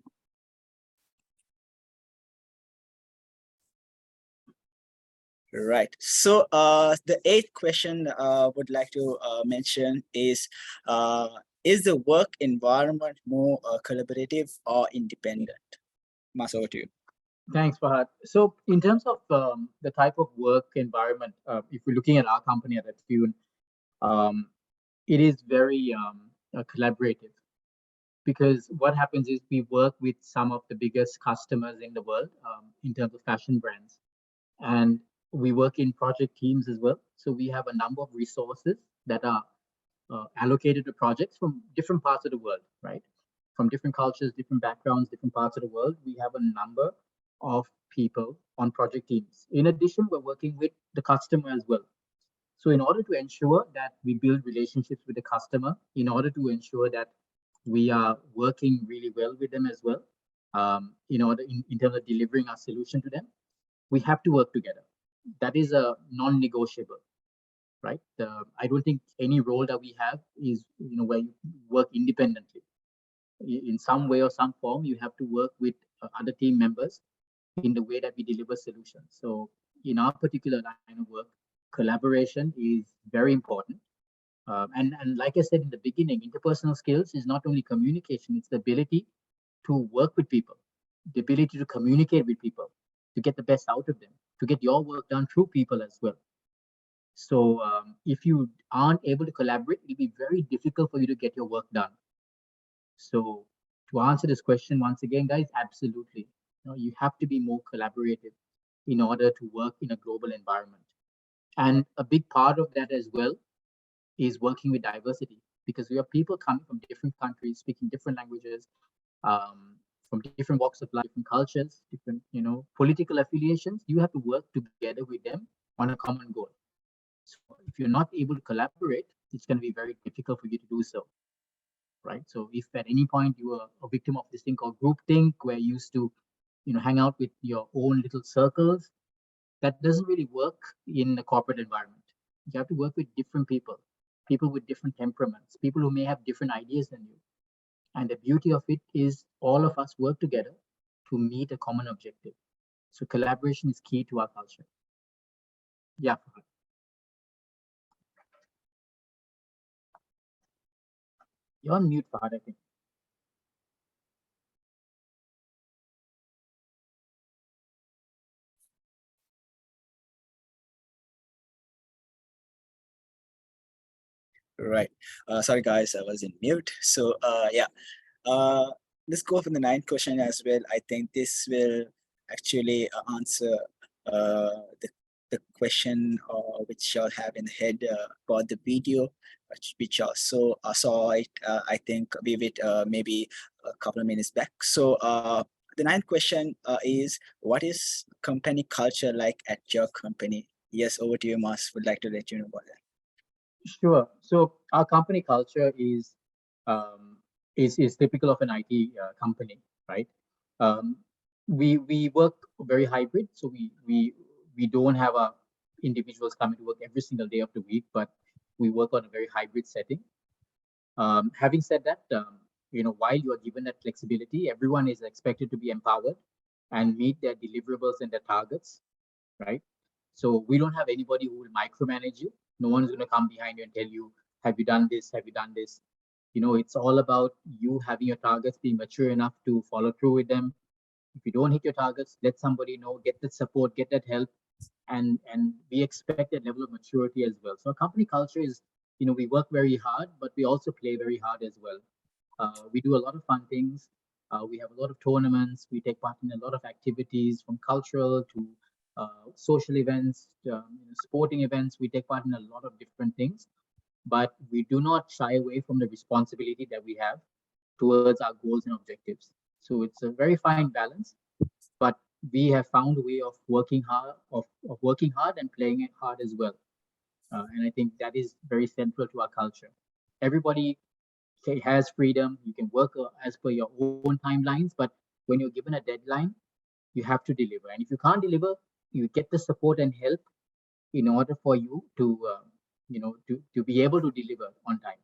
Right. So the eighth question would like to mention is the work environment more collaborative or independent? Mas, over to you. Thanks, Fahad. So in terms of the type of work environment, if we're looking at our company at Attune, it is very collaborative, because what happens is we work with some of the biggest customers in the world in terms of fashion brands, and we work in project teams as well. So we have a number of resources that are allocated to projects from different parts of the world, right? From different cultures, different backgrounds, different parts of the world. We have a number of people on project teams. In addition, we're working with the customer as well. So in order to ensure that we build relationships with the customer, in order to ensure that we are working really well with them as well, in terms of delivering our solution to them, we have to work together. That is a non-negotiable, right? I don't think any role that we have is where you work independently. In some way or some form, you have to work with other team members in the way that we deliver solutions. So in our particular line of work, collaboration is very important. And like I said in the beginning, interpersonal skills is not only communication, it's the ability to work with people, the ability to communicate with people, to get the best out of them, to get your work done through people as well. So if you aren't able to collaborate, it'll be very difficult for you to get your work done. So to answer this question once again, guys, absolutely. You have to be more collaborative in order to work in a global environment. And a big part of that as well is working with diversity, because we have people coming from different countries, speaking different languages, from different walks of life, different cultures, different, political affiliations. You have to work together with them on a common goal. So if you're not able to collaborate, it's going to be very difficult for you to do so, right? So if at any point you are a victim of this thing called groupthink, where you used to, hang out with your own little circles, that doesn't really work in the corporate environment. You have to work with different people with different temperaments, people who may have different ideas than you. And the beauty of it is all of us work together to meet a common objective. So collaboration is key to our culture. Yeah. You're on mute, Fahad, I think. Right. Sorry, guys, I was in mute. So, yeah. Let's go for the ninth question as well. I think this will actually answer the question which y'all have in the head about the video, which also saw it, I think, maybe a couple of minutes back. So, the ninth question is, what is company culture like at your company? Yes, over to you, Mas. Would like to let you know about that. Sure. So our company culture is typical of an IT company, right? We work very hybrid, so we don't have individuals coming to work every single day of the week, but we work on a very hybrid setting. Having said that, while you are given that flexibility, everyone is expected to be empowered and meet their deliverables and their targets, right? So we don't have anybody who will micromanage you. No one's going to come behind you and tell you, have you done this? Have you done this? It's all about you having your targets, being mature enough to follow through with them. If you don't hit your targets, let somebody know, get that support, get that help. And we expect that level of maturity as well. So our company culture is, we work very hard, but we also play very hard as well. We do a lot of fun things. We have a lot of tournaments. We take part in a lot of activities, from cultural to social events, sporting events. We take part in a lot of different things, but we do not shy away from the responsibility that we have towards our goals and objectives. So it's a very fine balance, but we have found a way of working hard, and playing it hard as well. And I think that is very central to our culture. Everybody has freedom. You can work as per your own timelines, but when you're given a deadline, you have to deliver. And if you can't deliver, you get the support and help in order for you to, to be able to deliver on time,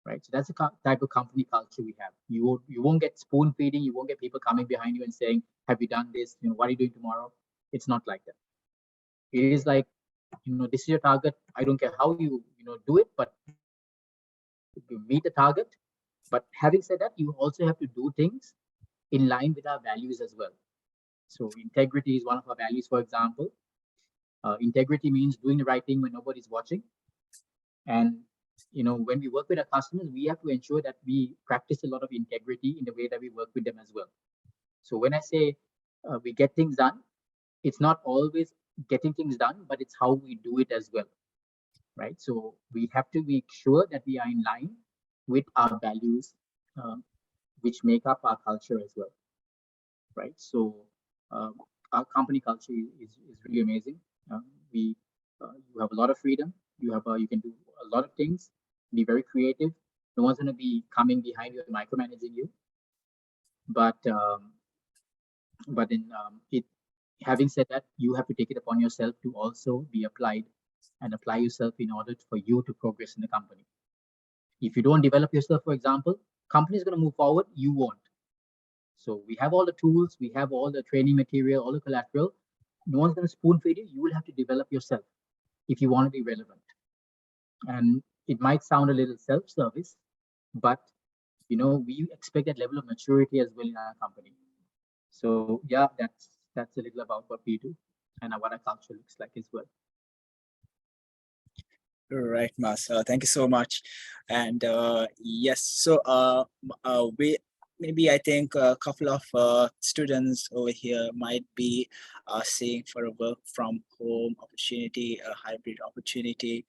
right? So that's the type of company culture we have. You won't get spoon feeding. You won't get people coming behind you and saying, "Have you done this? What are you doing tomorrow?" It's not like that. It is like, this is your target. I don't care how you do it, but you meet the target. But having said that, you also have to do things in line with our values as well. So integrity is one of our values, for example. Integrity means doing the right thing when nobody's watching. And when we work with our customers, we have to ensure that we practice a lot of integrity in the way that we work with them as well. So when I say we get things done, it's not always getting things done, but it's how we do it as well, right? So we have to make sure that we are in line with our values, which make up our culture as well, right? So our company culture is really amazing. You have a lot of freedom. You can do a lot of things, be very creative. No one's going to be coming behind you and micromanaging you. But having said that, you have to take it upon yourself to also be applied and apply yourself in order for you to progress in the company. If you don't develop yourself, for example, company is going to move forward, you won't. So we have all the tools, we have all the training material, all the collateral, no one's going to spoon feed you. You will have to develop yourself if you want to be relevant. And it might sound a little self-service, but we expect that level of maturity as well in our company. So yeah, that's a little about what we do and what our culture looks like as well. Right, Mas. Thank you so much. And yes, so we maybe I think a couple of students over here might be seeing for a work from home opportunity, a hybrid opportunity,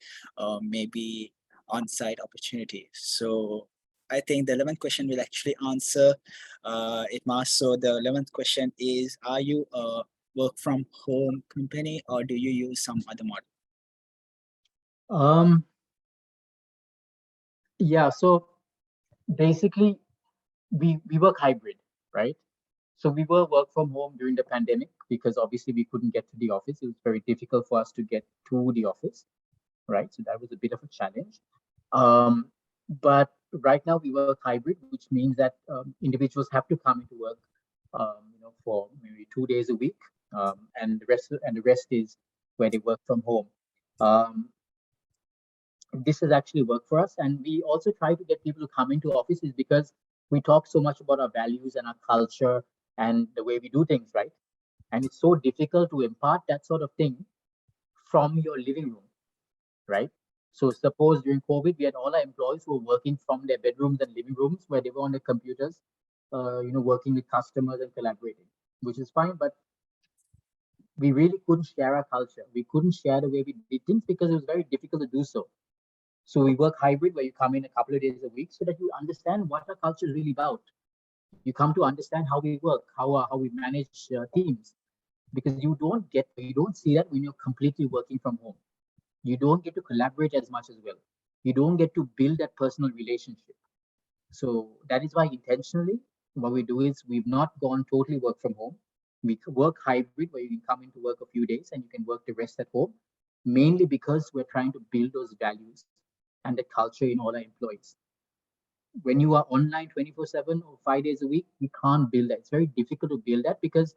maybe on-site opportunity. So I think the 11th question will actually answer it, Mas. So the 11th question is: are you a work from home company, or do you use some other model? Yeah, so basically we work hybrid, right? So we were work from home during the pandemic because obviously we couldn't get to the office. It was very difficult for us to get to the office, right? So that was a bit of a challenge. But right now we work hybrid, which means that individuals have to come into work, for maybe 2 days a week, and the rest is where they work from home. Um, this has actually worked for us, and we also try to get people to come into offices because we talk so much about our values and our culture and the way we do things, right? And it's so difficult to impart that sort of thing from your living room, right? So suppose during COVID, we had all our employees who were working from their bedrooms and living rooms where they were on their computers, working with customers and collaborating, which is fine, but we really couldn't share our culture. We couldn't share the way we did things because it was very difficult to do so. So we work hybrid where you come in a couple of days a week so that you understand what our culture is really about. You come to understand how we work, how we manage teams, because you don't see that when you're completely working from home. You don't get to collaborate as much as well. You don't get to build that personal relationship. So that is why intentionally what we do is we've not gone totally work from home. We work hybrid where you can come into work a few days and you can work the rest at home, mainly because we're trying to build those values and the culture in all our employees. When you are online 24/7 or 5 days a week, we can't build that. It's very difficult to build that because,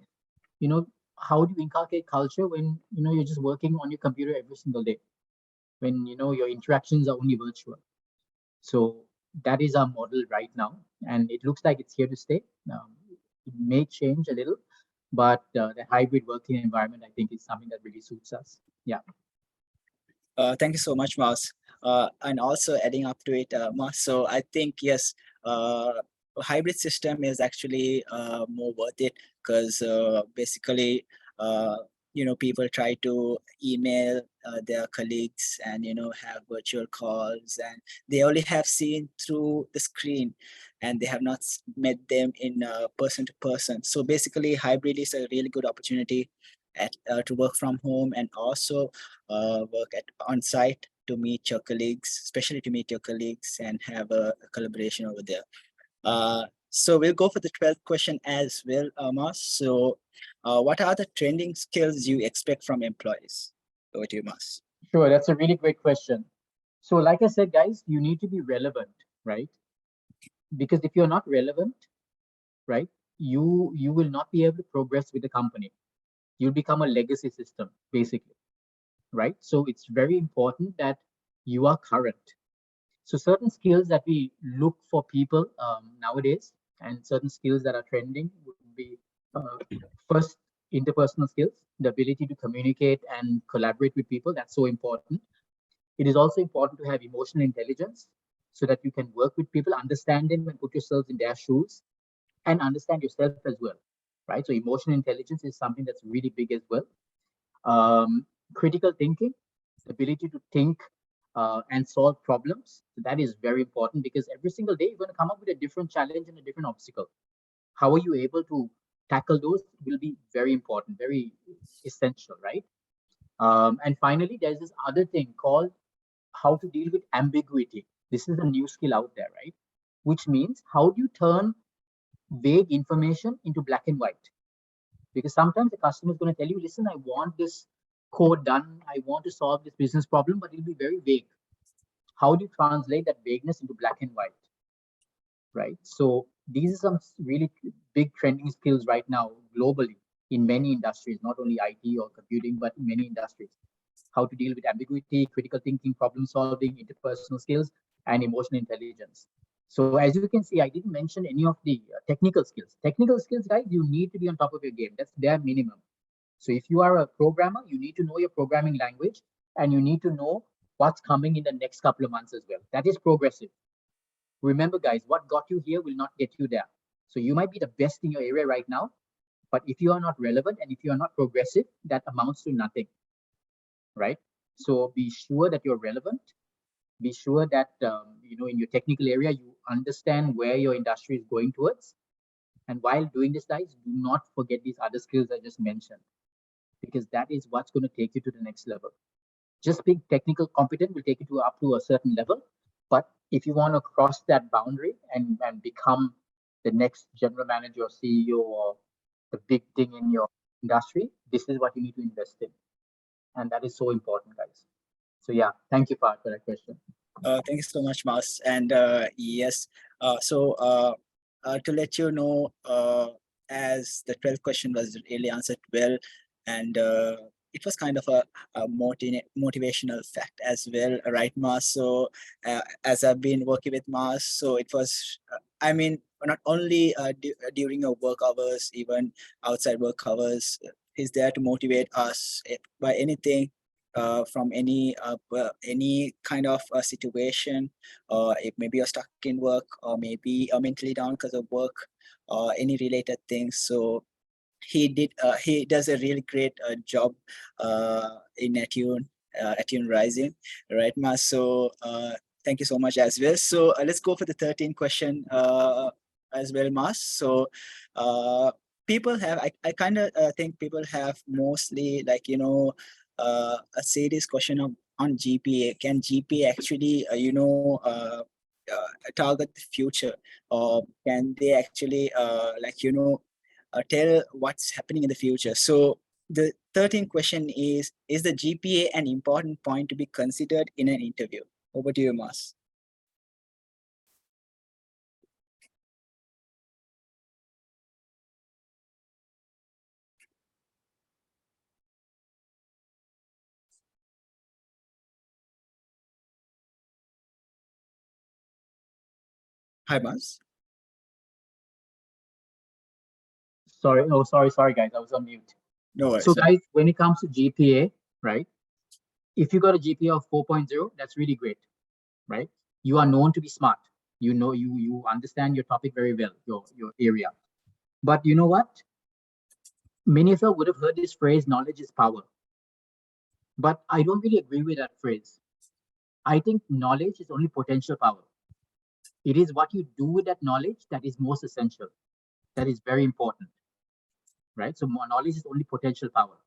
how do you inculcate culture when, you're just working on your computer every single day, when, your interactions are only virtual. So that is our model right now. And it looks like it's here to stay. It may change a little, but the hybrid working environment, I think, is something that really suits us. Yeah. Thank you so much, Mas. And also adding up to it, Mas, so I think, yes, a hybrid system is actually more worth it because basically, people try to email their colleagues and, have virtual calls, and they only have seen through the screen and they have not met them in person to person. So basically, hybrid is a really good opportunity to work from home and also work on site to meet your colleagues, especially to meet your colleagues and have a collaboration over there. So we'll go for the 12th question as well, Mas. So what are the trending skills you expect from employees? Over to you, Mas. Sure, that's a really great question. So like I said, guys, you need to be relevant, right? Because if you're not relevant, right, you will not be able to progress with the company. You'll become a legacy system, basically, right? So it's very important that you are current. So certain skills that we look for people nowadays, and certain skills that are trending would be first, interpersonal skills, the ability to communicate and collaborate with people. That's so important. It is also important to have emotional intelligence so that you can work with people, understand them, and put yourselves in their shoes, and understand yourself as well, right? So emotional intelligence is something that's really big as well. Critical thinking, ability to think and solve problems. So that is very important because every single day you're going to come up with a different challenge and a different obstacle. How are you able to tackle those will be very important, very essential, right? And finally, there's this other thing called how to deal with ambiguity. This is a new skill out there, right? Which means how do you turn vague information into black and white? Because sometimes the customer is going to tell you, listen, I want this code done. I want to solve this business problem, but it'll be very vague. How do you translate that vagueness into black and white? Right. So these are some really big trending skills right now globally. in many industries, not only IT or computing, but in many industries. How to deal with ambiguity, critical thinking, problem solving, interpersonal skills, and emotional intelligence. So as you can see, I didn't mention any of the technical skills. Technical skills, guys, you need to be on top of your game. That's their minimum. So if you are a programmer, you need to know your programming language, and you need to know what's coming in the next couple of months as well. That is progressive. Remember, guys, what got you here will not get you there. So you might be the best in your area right now, but if you are not relevant and if you are not progressive, that amounts to nothing, right? So be sure that you're relevant. Be sure that in your technical area you understand where your industry is going towards. And while doing this, guys, do not forget these other skills I just mentioned, because that is what's going to take you to the next level. Just being technical competent will take you to up to a certain level, but if you want to cross that boundary and become the next general manager or CEO or the big thing in your industry, this is what you need to invest in, and that is so important, guys. So yeah, thank you, Fahad, for that question. Thank you so much, Mas. And yes, to let you know, as the 12th question was really answered well, and it was kind of a motivational fact as well, right, Mas? So as I've been working with Mas, so it was, I mean, not only during your work hours, even outside work hours, he's there to motivate us by anything. From any kind of situation, or if maybe you're stuck in work, or maybe mentally down because of work, or any related things. So he does a really great job in Attune Rising, right, Mas? So thank you so much as well. So let's go for the 13th question as well, Mas. So people have, I kind of think people have mostly, like, a serious question on GPA. Can GPA actually, target the future, or can they actually, tell what's happening in the future? So the 13th question is the GPA an important point to be considered in an interview? Over to you, Mas. Hi, Mas. Sorry, guys, I was on mute. No worries. So guys, when it comes to GPA, right? If you got a GPA of 4.0, that's really great, right? You are known to be smart. You know, you understand your topic very well, your area. But you know what? Many of you would have heard this phrase, knowledge is power. But I don't really agree with that phrase. I think knowledge is only potential power. It is what you do with that knowledge that is most essential. That is very important, right? So more knowledge is only potential power.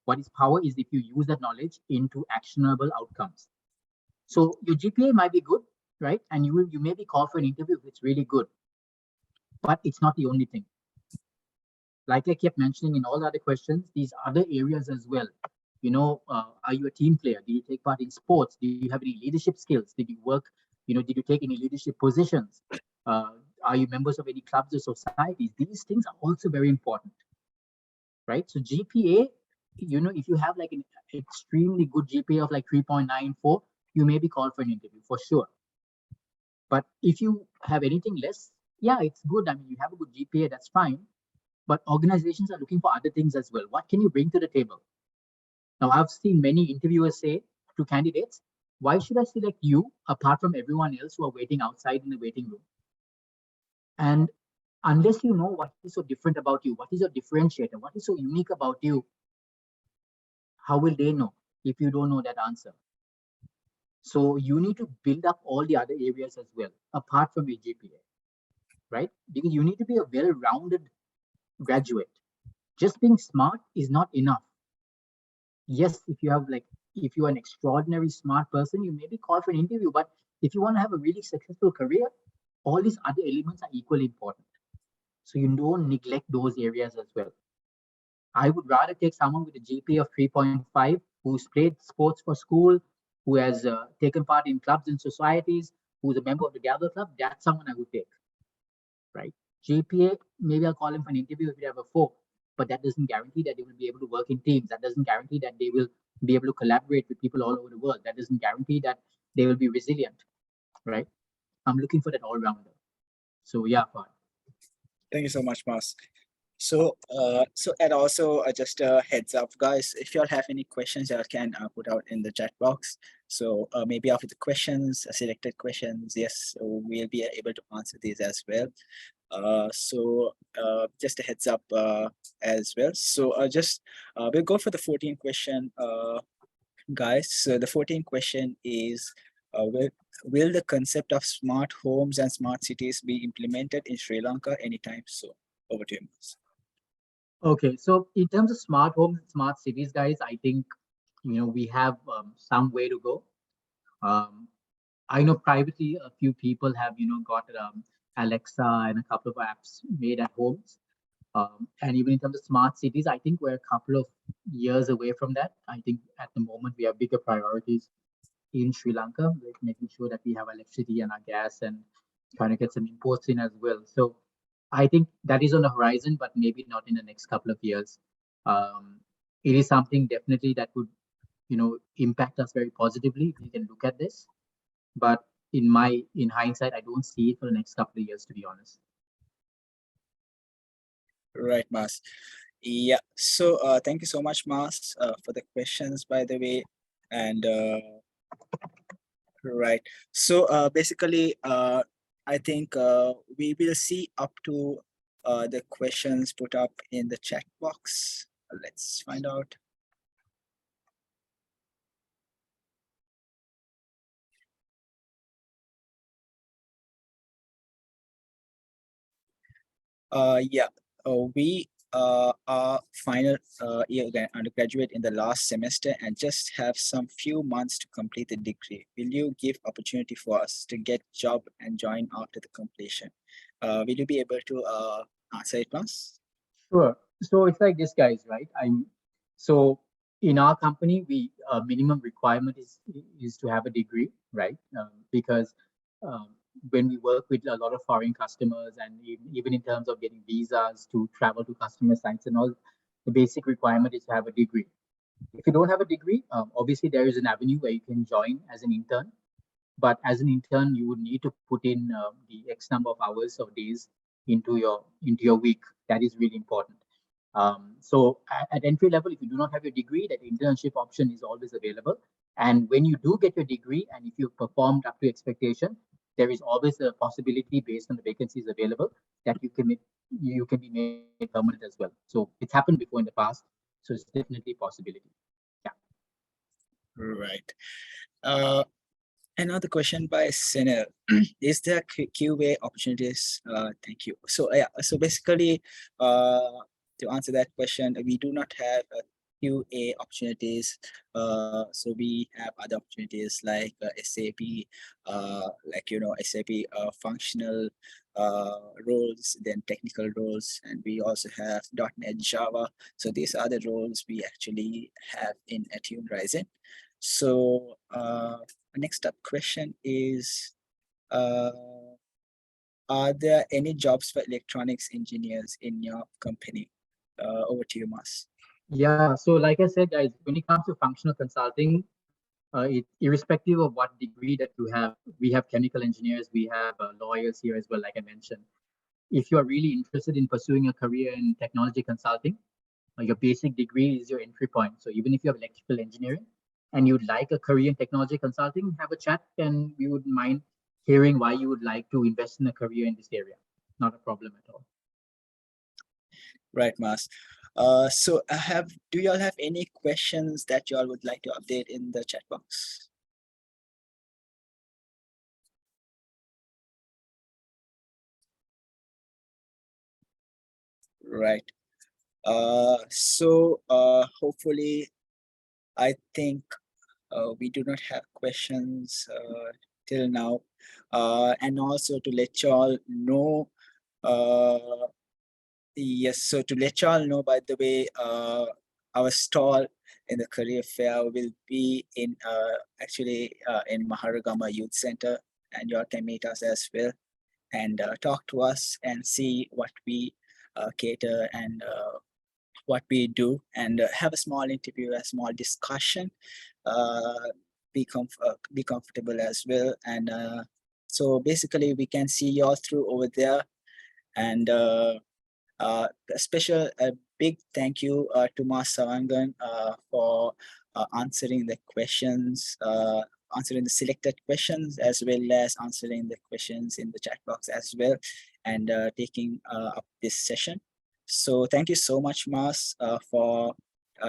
What is power is if you use that knowledge into actionable outcomes. So your GPA might be good, right? And you may be called for an interview if it's really good, but it's not the only thing. Like I kept mentioning in all the other questions, these other areas as well. Are you a team player? Do you take part in sports? Do you have any leadership skills? Did you work? Did you take any leadership positions? Are you members of any clubs or societies? These things are also very important, right? So GPA, if you have like an extremely good GPA of like 3.94, you may be called for an interview for sure. But if you have anything less, yeah, it's good. I mean, you have a good GPA, that's fine. But organizations are looking for other things as well. What can you bring to the table? Now, I've seen many interviewers say to candidates, why should I select you apart from everyone else who are waiting outside in the waiting room? And unless you know what is so different about you, what is your differentiator, what is so unique about you, how will they know if you don't know that answer? So you need to build up all the other areas as well, apart from your GPA, right? Because you need to be a well-rounded graduate. Just being smart is not enough. Yes, if you are an extraordinary smart person, you may be called for an interview, but if you want to have a really successful career, all these other elements are equally important. So you don't neglect those areas as well. I would rather take someone with a GPA of 3.5 who's played sports for school, who has taken part in clubs and societies, who's a member of the Gather Club. That's someone I would take, right? GPA, maybe I'll call him for an interview if you have a 4. but that doesn't guarantee that they will be able to work in teams. That doesn't guarantee that they will be able to collaborate with people all over the world. That doesn't guarantee that they will be resilient, right? I'm looking for that all rounder. So yeah, fine. Thank you so much, Mas. So, and also just a heads up, guys, if y'all have any questions, y'all can put out in the chat box. So maybe after the questions, selected questions, yes, so we'll be able to answer these as well. Just a heads up as well. So we'll go for the 14th question, guys. So the 14th question is, will the concept of smart homes and smart cities be implemented in Sri Lanka anytime soon? Over to you, Mas. Okay, so in terms of smart homes and smart cities, guys, I think we have some way to go. I know privately a few people have got Alexa and a couple of apps made at homes. And even in terms of smart cities, I think we're a couple of years away from that. I think at the moment we have bigger priorities in Sri Lanka, like making sure that we have electricity and our gas and trying to get some imports in as well. So I think that is on the horizon, but maybe not in the next couple of years. It is something definitely that would, impact us very positively if we can look at this. But in hindsight, I don't see it for the next couple of years, to be honest. Right, Mas. Yeah. So thank you so much, Mas, for the questions, by the way. And right. So basically, I think we will see up to the questions put up in the chat box. Let's find out. Yeah, we are final year undergraduate in the last semester and just have some few months to complete the degree. Will you give opportunity for us to get job and join after the completion? Will you be able to answer it, Mas? Sure. So it's like this, guys, right? So in our company, we minimum requirement is to have a degree, right? Because when we work with a lot of foreign customers and even in terms of getting visas to travel to customer sites and all, the basic requirement is to have a degree. If you don't have a degree, obviously there is an avenue where you can join as an intern. But as an intern, you would need to put in the X number of hours or days into your week. That is really important. So at entry level, if you do not have your degree, that internship option is always available. And when you do get your degree, and if you've performed up to expectation, there is always a possibility based on the vacancies available that you can be made permanent as well. So it's happened before in the past. So it's definitely a possibility. Yeah. Right. Another question by Senel. Is there QA opportunities? Thank you. So yeah, so basically, to answer that question, we do not have QA opportunities. So we have other opportunities like SAP, SAP functional roles, then technical roles, and we also have .NET Java. So these are the roles we actually have in Attune Rising. So next up question is, are there any jobs for electronics engineers in your company? Over to you, Mas. Yeah, so like I said, guys, when it comes to functional consulting, irrespective of what degree that you have, we have chemical engineers, we have lawyers here as well, like I mentioned. If you're really interested in pursuing a career in technology consulting, your basic degree is your entry point. So even if you have electrical engineering and you'd like a career in technology consulting, have a chat and we wouldn't mind hearing why you would like to invest in a career in this area. Not a problem at all. Right, Mas. So do y'all have any questions that y'all would like to update in the chat box? Right. Hopefully, I think we do not have questions till now. And also to let y'all know, yes, so to let y'all know, by the way, our stall in the career fair will be in in Maharagama Youth Center, and y'all can meet us as well and talk to us and see what we cater and what we do, and have a small interview, a small discussion. Be comfortable as well, and so basically we can see y'all through over there. And a big thank you to Mas Savangan for answering the questions, answering the selected questions, as well as answering the questions in the chat box as well, and taking up this session. So thank you so much, Mas, for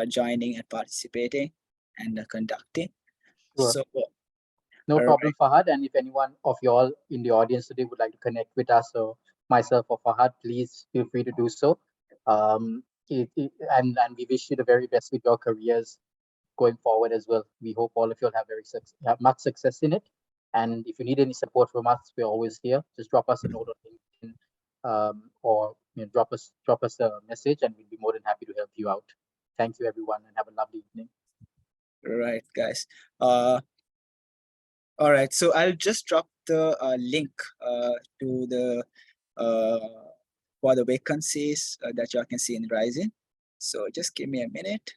joining and participating and conducting. Sure. So No all problem, Fahad. And if anyone of y'all in the audience today would like to connect with us, or myself or Fahad, please feel free to do so. And we wish you the very best with your careers going forward as well. We hope all of you will have much success in it. And if you need any support from us, we're always here. Just drop us a note on LinkedIn, or drop us a message, and we'll be more than happy to help you out. Thank you, everyone, and have a lovely evening. Right, guys. All right, so I'll just drop the link to the for the vacancies that y'all can see in Rising. So just give me a minute.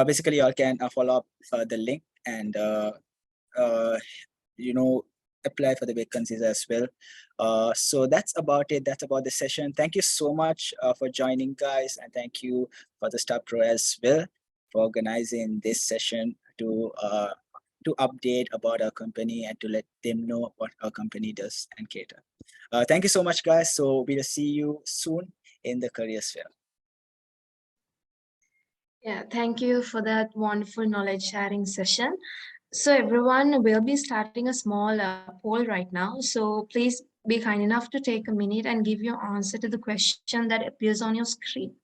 Basically, y'all can follow up the link and apply for the vacancies as well. So that's about it. That's about the session. Thank you so much for joining, guys, and thank you for the staff crew as well for organizing this session to update about our company and to let them know what our company does and cater. Thank you so much, guys. So we'll see you soon in the career sphere. Yeah, thank you for that wonderful knowledge sharing session. So everyone will be starting a small poll right now. So please be kind enough to take a minute and give your answer to the question that appears on your screen.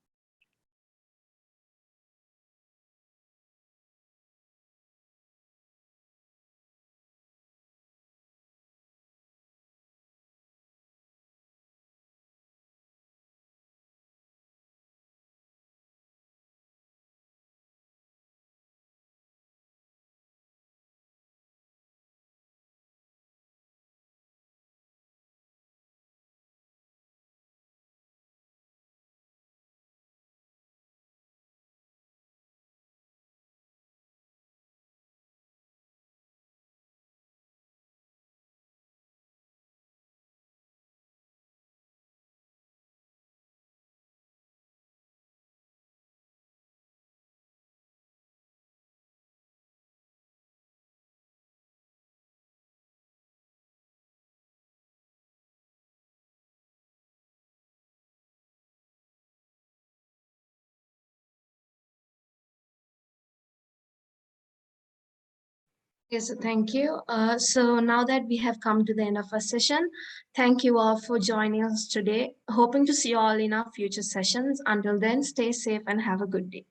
Yes, thank you. So now that we have come to the end of our session, thank you all for joining us today. Hoping to see you all in our future sessions. Until then, stay safe and have a good day.